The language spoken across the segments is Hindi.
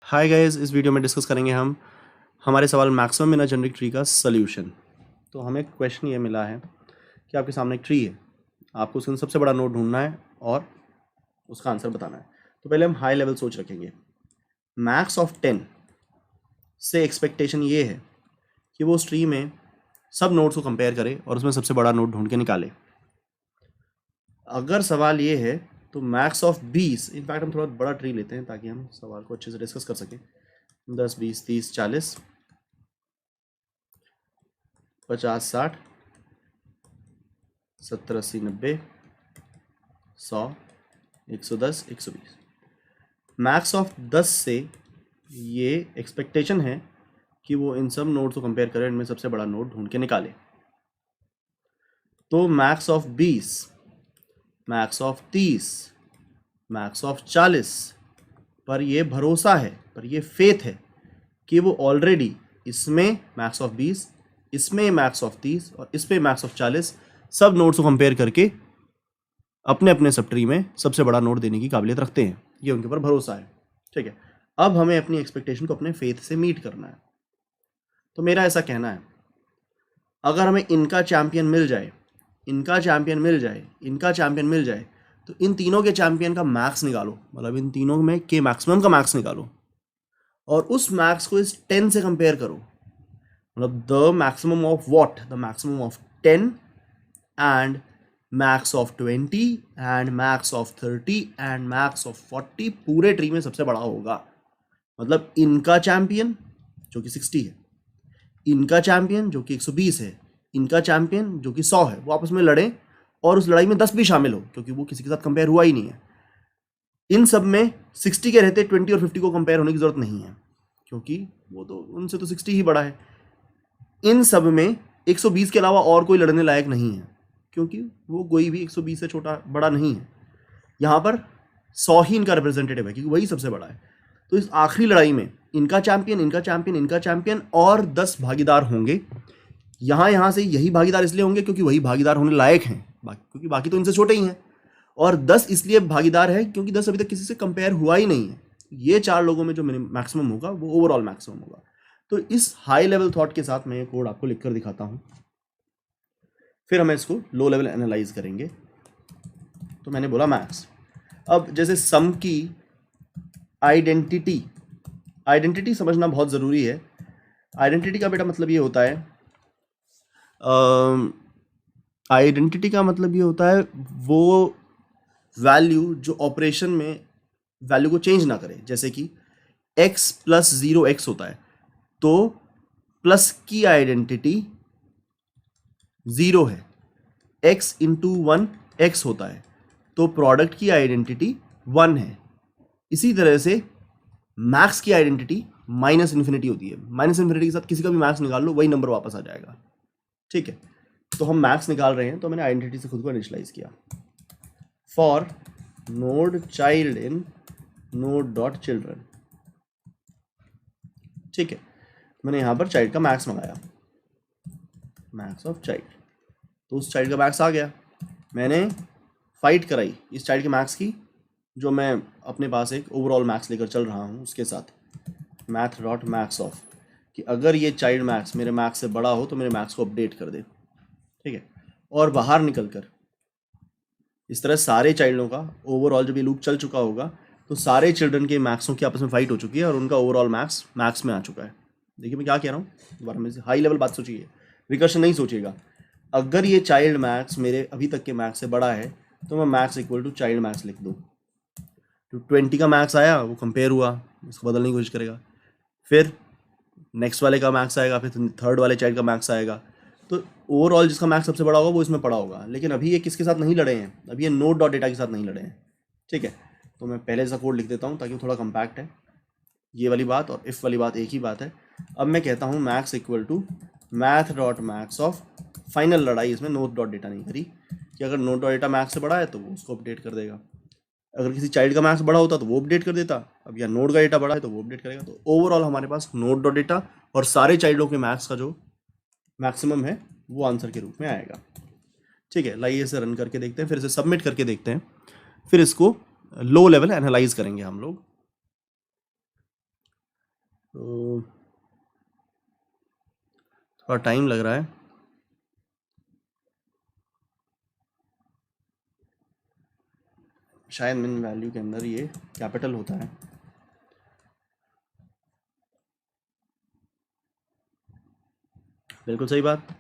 हाय गाइस, इस वीडियो में डिस्कस करेंगे हम हमारे सवाल maximum in a generic tree का सॉल्यूशन। तो हमें क्वेश्चन ये मिला है कि आपके सामने एक ट्री है, आपको उसके अंदर सबसे बड़ा नोड ढूंढना है और उसका आंसर बताना है। तो पहले हम हाई लेवल सोच रखेंगे। मैक्स ऑफ 10 से एक्सपेक्टेशन ये है कि वो उस ट्री में सब नोड्स को कंपेयर करे और उसमें सबसे बड़ा नोड ढूंढ के निकाले। अगर सवाल ये है तो मैक्स ऑफ 20, इनफैक्ट हम थोड़ा बड़ा ट्री लेते हैं ताकि हम सवाल को अच्छे से डिस्कस कर सकें। 10, 20, 30, 40, 50, 60, 70, 80, 90, 100, 110, 120। मैक्स ऑफ 10 से ये एक्सपेक्टेशन है कि वो इन सब नोड्स को कंपेयर करें, इनमें सबसे बड़ा नोड ढूंढ के निकाले। तो max of 20, max of 30, max of 40 पर ये भरोसा है, पर ये फेथ है कि वो ऑलरेडी इसमें मैक्स ऑफ 20, इसमें मैक्स ऑफ 30 और इसमें मैक्स ऑफ 40 सब नोड्स को कंपेयर करके अपने अपने सब ट्री में सबसे बड़ा नोड देने की काबिलियत रखते हैं। ये उनके ऊपर भरोसा है। ठीक है, अब हमें अपनी एक्सपेक्टेशन को अपने फेथ से मीट करना है। तो मेरा ऐसा कहना है, अगर हमें इनका चैंपियन मिल जाए, इनका चैंपियन मिल जाए, इनका चैंपियन मिल जाए, तो इन तीनों के चैंपियन का मैक्स निकालो, मतलब इन तीनों में के मैक्सिमम का मैक्स निकालो और उस मैक्स को इस 10 से कंपेयर करो। मतलब the maximum of what, the maximum of 10 and max of 20 and max of 30 and max of 40 पूरे ट्री में सबसे बड़ा होगा। मतलब इनका चैंपियन जो कि 60 है, इनका चैंपियन जो कि 120 है, इनका चैंपियन जो कि 100 है, वो आपस में लड़ें और उस लड़ाई में 10 भी शामिल हो, क्योंकि वो किसी के साथ कंपेयर हुआ ही नहीं है। इन सब में 60 के रहते 20 और 50 को कंपेयर होने की जरूरत नहीं है, क्योंकि वो तो उनसे तो 60 ही बड़ा है। इन सब में 120 के अलावा और कोई लड़ने लायक नहीं है, क्योंकि वो कोई भी 120 से छोटा बड़ा नहीं है। यहाँ पर 100 ही इनका रिप्रेजेंटेटिव है, क्योंकि वही सबसे बड़ा है। तो इस आखिरी लड़ाई में इनका चैंपियन, इनका चैंपियन, इनका चैंपियन और 10 भागीदार होंगे। यहाँ से यही भागीदार इसलिए होंगे क्योंकि वही भागीदार होने लायक हैं, क्योंकि बाकी तो इनसे छोटे ही हैं। और 10 इसलिए भागीदार है क्योंकि 10 अभी तक किसी से कंपेयर हुआ ही नहीं है। ये 4 लोगों में जो मैक्सिमम होगा वो ओवरऑल मैक्सिमम होगा। तो इस हाई लेवल थॉट के साथ मैं ये कोड आपको लिखकर दिखाता हूं, फिर हम इसको लो लेवल एनालाइज करेंगे। तो मैंने बोला मैक्स। अब जैसे सम की आइडेंटिटी, आइडेंटिटी समझना बहुत ज़रूरी है। आइडेंटिटी का बेटा मतलब ये होता है, आइडेंटिटी का मतलब ये होता है वो वैल्यू जो ऑपरेशन में वैल्यू को चेंज ना करे। जैसे कि x प्लस 0x होता है, तो प्लस की आइडेंटिटी 0 है। x इंटू 1 x होता है, तो प्रोडक्ट की आइडेंटिटी 1 है। इसी तरह से मैक्स की आइडेंटिटी माइनस इन्फिनिटी होती है। माइनस इन्फिनिटी के साथ किसी का भी मैक्स निकाल लो, वही नंबर वापस आ जाएगा। ठीक है, तो हम मैक्स निकाल रहे हैं, तो मैंने आइडेंटिटी से खुद को इनिशियलाइज किया। For node child in node dot children. ठीक है, मैंने यहां पर चाइल्ड का मैक्स मंगाया, मैक्स ऑफ चाइल्ड। तो उस चाइल्ड का मैक्स आ गया। मैंने फाइट कराई इस चाइल्ड के मैक्स की, जो मैं अपने पास एक ओवरऑल मैक्स लेकर चल रहा हूँ उसके साथ, मैथ डॉट मैक्स ऑफ, कि अगर ये चाइल्ड मैक्स मेरे मैक्स से बड़ा हो तो मेरे मैक्स को अपडेट कर दे। ठीक है, और बाहर निकलकर इस तरह सारे चाइल्डों का ओवरऑल जब ये लूप चल चुका होगा तो सारे चिल्ड्रन के मैक्सों की आपस में फाइट हो चुकी है और उनका ओवरऑल मैक्स मैक्स में आ चुका है। देखिए मैं क्या कह रहा हूँ, दोबारा में से हाई लेवल बात सोचिए, रिकर्शन नहीं सोचिएगा। अगर ये चाइल्ड मैक्स मेरे अभी तक के मैक्स से बड़ा है तो मैं max equal to child max लिख दूँ। तो 20 का मैक्स आया, वो कंपेयर हुआ, इसको बदलने की कोशिश करेगा, फिर नेक्स्ट वाले का मैक्स आएगा, फिर थर्ड वाले चाइल्ड का मैक्स आएगा। तो ओवरऑल जिसका मैक्स सबसे बड़ा होगा वो इसमें पड़ा होगा। लेकिन अभी ये किसके साथ नहीं लड़े हैं, अभी ये नोड डॉट डेटा के साथ नहीं लड़े हैं। ठीक है, तो मैं पहले ऐसा कोड लिख देता हूँ ताकि वो थोड़ा कम्पैक्ट है। ये वाली बात और इफ़ वाली बात एक ही बात है। अब मैं कहता हूँ max equal to math dot max of, final लड़ाई इसमें नोड डॉट डेटा नहीं करी, कि अगर नोड डॉट डेटा मैक्स से बड़ा है तो वो उसको अपडेट कर देगा, अगर किसी चाइल्ड का मैक्स बड़ा होता तो वो अपडेट कर देता, अब या नोड का डेटा बड़ा है तो वो अपडेट करेगा। तो ओवरऑल हमारे पास नोड डॉट डेटा और सारे चाइल्डों के मैक्स का जो मैक्सिमम है वो आंसर के रूप में आएगा। ठीक है, लाइए इसे रन करके देखते हैं, फिर इसे सबमिट करके देखते हैं, फिर इसको लो लेवल एनालाइज करेंगे हम लोग। तो थोड़ा टाइम लग रहा है। शायद मिन वैल्यू के अंदर ये कैपिटल होता है। बिल्कुल सही बात।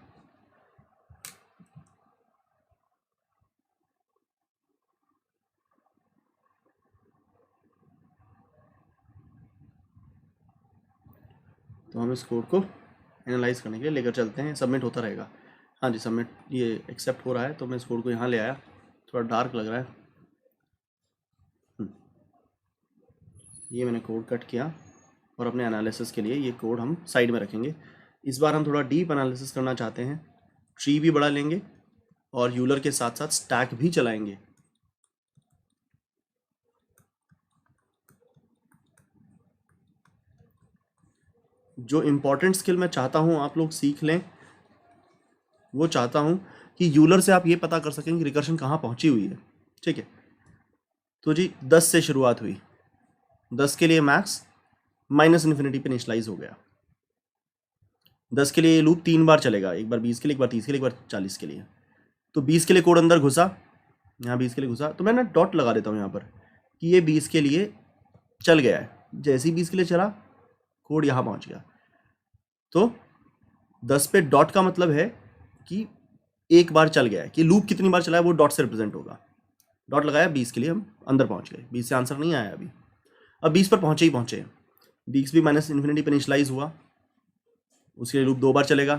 तो हम इस कोड को एनालाइज करने के लिए लेकर चलते हैं। सबमिट होता रहेगा। हाँ जी, सबमिट ये एक्सेप्ट हो रहा है। तो मैं इस कोड को यहाँ ले आया। थोड़ा डार्क लग रहा है। ये मैंने कोड कट किया और अपने एनालिसिस के लिए ये कोड हम साइड में रखेंगे। इस बार हम थोड़ा डीप एनालिसिस करना चाहते हैं। ट्री भी बड़ा लेंगे और यूलर के साथ साथ स्टैक भी चलाएंगे। जो इम्पोर्टेंट स्किल मैं चाहता हूँ आप लोग सीख लें, वो चाहता हूँ कि यूलर से आप ये पता कर सकें कि रिकर्शन कहाँ पहुँची हुई है। ठीक है, तो जी 10 से शुरुआत हुई, 10 के लिए मैक्स माइनस इन्फिनिटी पे इनिशियलाइज हो गया। 10 के लिए ये लूप 3 बार चलेगा, एक बार 20 के लिए, एक बार 30 के लिए, एक बार 40 के लिए। तो 20 के लिए कोड अंदर घुसा, यहाँ 20 के लिए घुसा, तो मैं ना डॉट लगा देता हूँ यहाँ पर कि ये 20 के लिए चल गया है। जैसे ही 20 के लिए चला, कोड यहाँ पहुँच गया। तो 10 पे डॉट का मतलब है कि एक बार चल गया है, कि लूप कितनी बार चला है वो डॉट से रिप्रेजेंट होगा। डॉट लगाया 20 के लिए, हम अंदर पहुँच गए। 20 से आंसर नहीं आया अभी। अब 20 पर पहुँचे ही पहुँचे। 20 भी माइनस इन्फिनिटी पर इनिशियलाइज हुआ, उसके लिए लूप 2 बार चलेगा।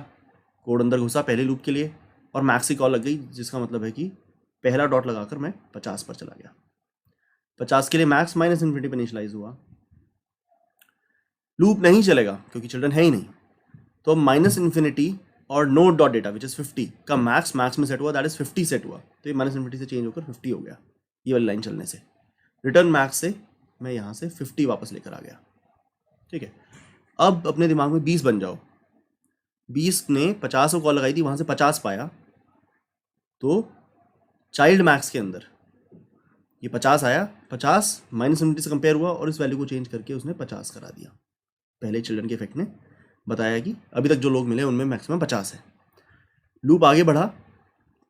कोड अंदर घुसा पहले लूप के लिए और मैक्स की कॉल लग गई, जिसका मतलब है कि पहला डॉट लगाकर मैं 50 पर चला गया। 50 के लिए मैक्स माइनस इन्फिनिटी पर इनिशियलाइज हुआ। लूप नहीं चलेगा क्योंकि चिल्ड्रन है ही नहीं। तो माइनस इन्फिनिटी और node dot data which is 50 का मैक्स में सेट हुआ, दैट इज 50 सेट हुआ। तो ये माइनस इन्फिनिटी से चेंज होकर 50 हो गया ये वाली लाइन चलने से। रिटर्न मैक्स से मैं यहाँ से 50 वापस लेकर आ गया। ठीक है, अब अपने दिमाग में 20 बन जाओ। 20 ने 50 को कॉल लगाई थी, वहाँ से 50 पाया, तो चाइल्ड मैक्स के अंदर ये 50 आया। 50 माइनस इन्फिनिटी से कंपेयर हुआ और इस वैल्यू को चेंज करके उसने 50 करा दिया। पहले चिल्ड्रन के इफेक्ट ने बताया कि अभी तक जो लोग मिले उनमें मैक्सिमम 50 है। लूप आगे बढ़ा,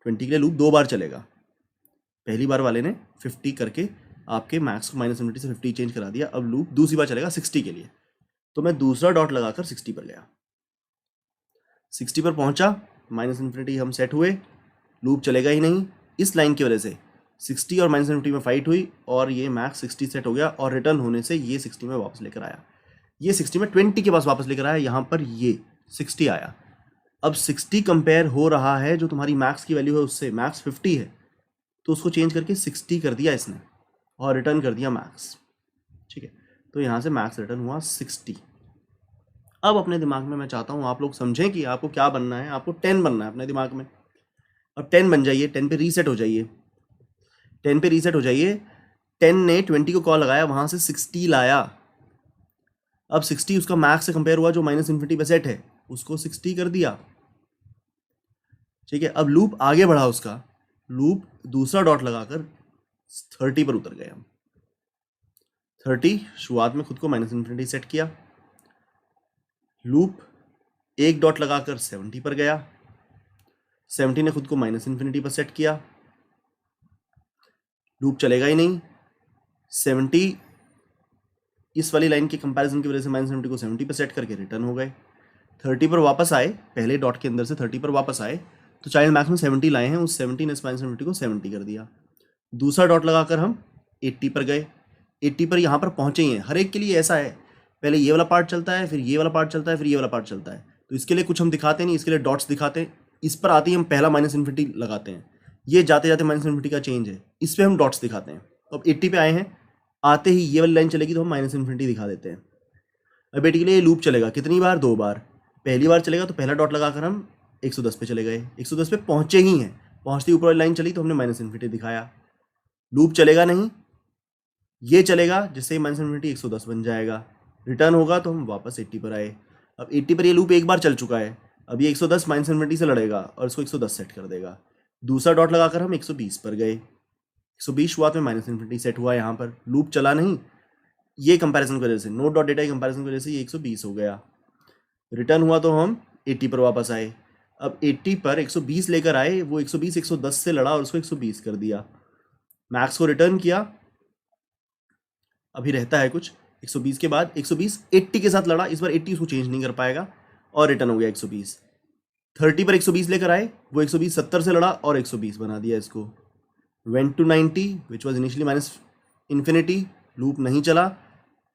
20 के लिए लूप 2 बार चलेगा। पहली बार वाले ने 50 करके आपके मैक्स को माइनस इन्फिनिटी से 50 चेंज करा दिया। अब लूप दूसरी बार चलेगा 60 के लिए। तो मैं दूसरा डॉट लगाकर 60 पर गया। 60 पर पहुंचा, माइनस इन्फिनिटी हम सेट हुए, लूप चलेगा ही नहीं। इस लाइन की वजह से 60 और माइनस इन्फिनिटी में फाइट हुई और ये मैक्स 60 सेट हो गया और रिटर्न होने से ये 60 में वापस लेकर आया। ये 60 में 20 के पास वापस लेकर आया, यहाँ पर ये 60 आया। अब 60 कंपेयर हो रहा है जो तुम्हारी मैक्स की वैल्यू है उससे। मैक्स 50 है तो उसको चेंज करके 60 कर दिया इसने और रिटर्न कर दिया मैक्स। ठीक है, तो यहाँ से मैक्स रिटर्न हुआ 60। अब अपने दिमाग में मैं चाहता हूँ आप लोग समझें कि आपको क्या बनना है। आपको 10 बनना है अपने दिमाग में। अब 10 बन जाइए, 10 पे रीसेट हो जाइए। 10 पे रीसेट हो जाइए। 10 ने 20 को कॉल लगाया, वहाँ से 60 लाया। अब 60 उसका मैक्स से कंपेयर हुआ जो माइनस इन्फिनिटी पे सेट है, उसको 60 कर दिया। ठीक है, अब लूप आगे बढ़ा उसका, लूप दूसरा डॉट लगाकर 30 पर उतर गए हम। 30 शुरुआत में खुद को माइनस इन्फिनिटी सेट किया। लूप एक डॉट लगाकर 70 पर गया। 70 ने खुद को माइनस इन्फिनिटी पर सेट किया। लूप चलेगा ही नहीं। 70 इस वाली लाइन के कंपैरिजन की वजह से माइनस इन्फिनिटी को 70 पर सेट करके रिटर्न हो गए। 30 पर वापस आए, पहले डॉट के अंदर से 30 पर वापस आए, तो चाइल्ड मैक्स में 70 लाए हैं, उस 70 ने माइनस इन्फिनिटी को 70 कर दिया। दूसरा डॉट लगाकर हम 80 पर गए। 80 पर यहाँ पर पहुँचे ही हैं। हर एक के लिए ऐसा है, पहले ये वाला पार्ट चलता है, फिर ये वाला पार्ट चलता है, फिर ये वाला पार्ट चलता है। तो इसके लिए कुछ हम दिखाते नहीं, इसके लिए डॉट्स दिखाते हैं। इस पर आते ही हम पहला माइनस इन्फिनिटी लगाते हैं, ये जाते जाते माइनस इन्फिनिटी का चेंज है, इस पर हम डॉट्स दिखाते हैं। तो अब 80 पे आए हैं, आते ही ये वाली लाइन चलेगी तो हम माइनस इन्फिनिटी दिखा देते हैं। अब बेटी के लिए ये लूप चलेगा कितनी बार? 2 बार। पहली बार चलेगा तो पहला डॉट लगाकर हम 110 पे चले गए। 110 पे पहुँचे ही हैं, पहुँचती ऊपर वाली लाइन चली तो हमने माइनस इन्फिनिटी दिखाया। लूप चलेगा नहीं, ये चलेगा, जिससे माइनस इन्फिनिटी 110 बन जाएगा। रिटर्न होगा तो हम वापस 80 पर आए। अब 80 पर ये लूप एक बार चल चुका है, अब ये 110 माइनस इन्फिनिटी से लड़ेगा और इसको 110 सेट कर देगा। दूसरा डॉट लगाकर हम 120 पर गए। 120 शुरुआत में माइनस इन्फिनिटी सेट हुआ, यहाँ पर लूप चला नहीं, ये कंपैरिजन की वजह से, नोट डॉट डेटा की कंपैरिजन की वजह से ये 120 हो गया। रिटर्न हुआ तो हम 80 पर वापस आए। अब 80 पर 120 लेकर आए, वो 120 110 से लड़ा और उसको 120 कर दिया। मैक्स को रिटर्न किया, अभी रहता है कुछ 120 के बाद 120 80 के साथ लड़ा, इस बार 80 उसको चेंज नहीं कर पाएगा और रिटर्न हो गया 120। 30 पर 120 लेकर आए, वो 120 70 से लड़ा और 120 बना दिया इसको। Went to 90 which was initially minus infinity, loop नहीं चला,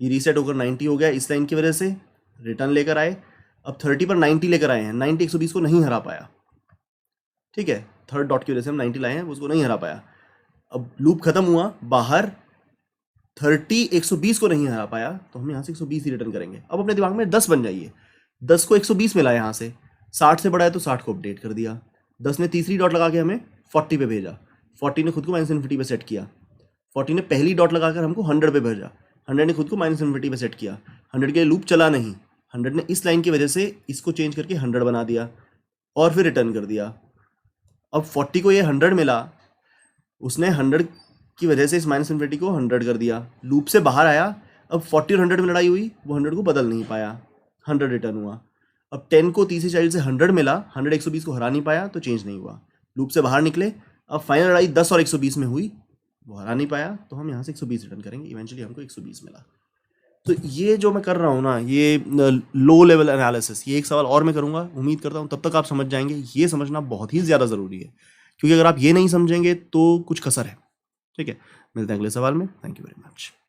ये रीसेट होकर 90 हो गया इस लाइन की वजह से। रिटर्न लेकर आए, अब 30 पर 90 लेकर आए हैं, 90 120 को नहीं हरा पाया, ठीक है, थर्ड डॉट की वजह से हम 90 लाए हैं, उसको नहीं हरा पाया। अब लूप खत्म हुआ, बाहर 30 120 को नहीं हरा पाया, तो हम यहाँ से 120 ही रिटर्न करेंगे। अब अपने दिमाग में 10 बन जाइए, 10 को 120 में लाया यहाँ से, 60 से बड़ा है तो 60 को अपडेट कर दिया, 10 ने तीसरी डॉट लगा के हमें 40 पे भेजा, 40 ने खुद को माइनस इन्फिनिटी पे सेट किया, 40 ने पहली डॉट लगाकर हमको 100 पे भेजा, 100 ने खुद को माइनस इन्फिनिटी पे सेट किया, 100 के लूप चला नहीं, 100 ने इस लाइन की वजह से इसको चेंज करके 100 बना दिया और फिर रिटर्न कर दिया। अब 40 को ये 100 मिला, उसने 100 की वजह से इस माइनस इन्फिनिटी को 100 कर दिया, लूप से बाहर आया। अब 40 और 100 में लड़ाई हुई, वो 100 को बदल नहीं पाया, 100 रिटर्न हुआ। अब 10 को तीसरी चाइल्ड से 100 मिला, 100 120 को हरा नहीं पाया तो चेंज नहीं हुआ, लूप से बाहर निकले। अब फाइनल लड़ाई 10 और 120 में हुई, वो हरा नहीं पाया, तो हम यहाँ से 120 रिटर्न करेंगे, इवेंचुअली हमको 120 मिला। तो ये जो मैं कर रहा हूँ ना, ये लो लेवल एनालिसिस, ये एक सवाल और मैं करूँगा, उम्मीद करता हूँ तब तक आप समझ जाएंगे। ये समझना बहुत ही ज़्यादा ज़रूरी है, क्योंकि अगर आप ये नहीं समझेंगे तो कुछ कसर है। ठीक है, मिलते हैं अगले सवाल में। Thank you very much.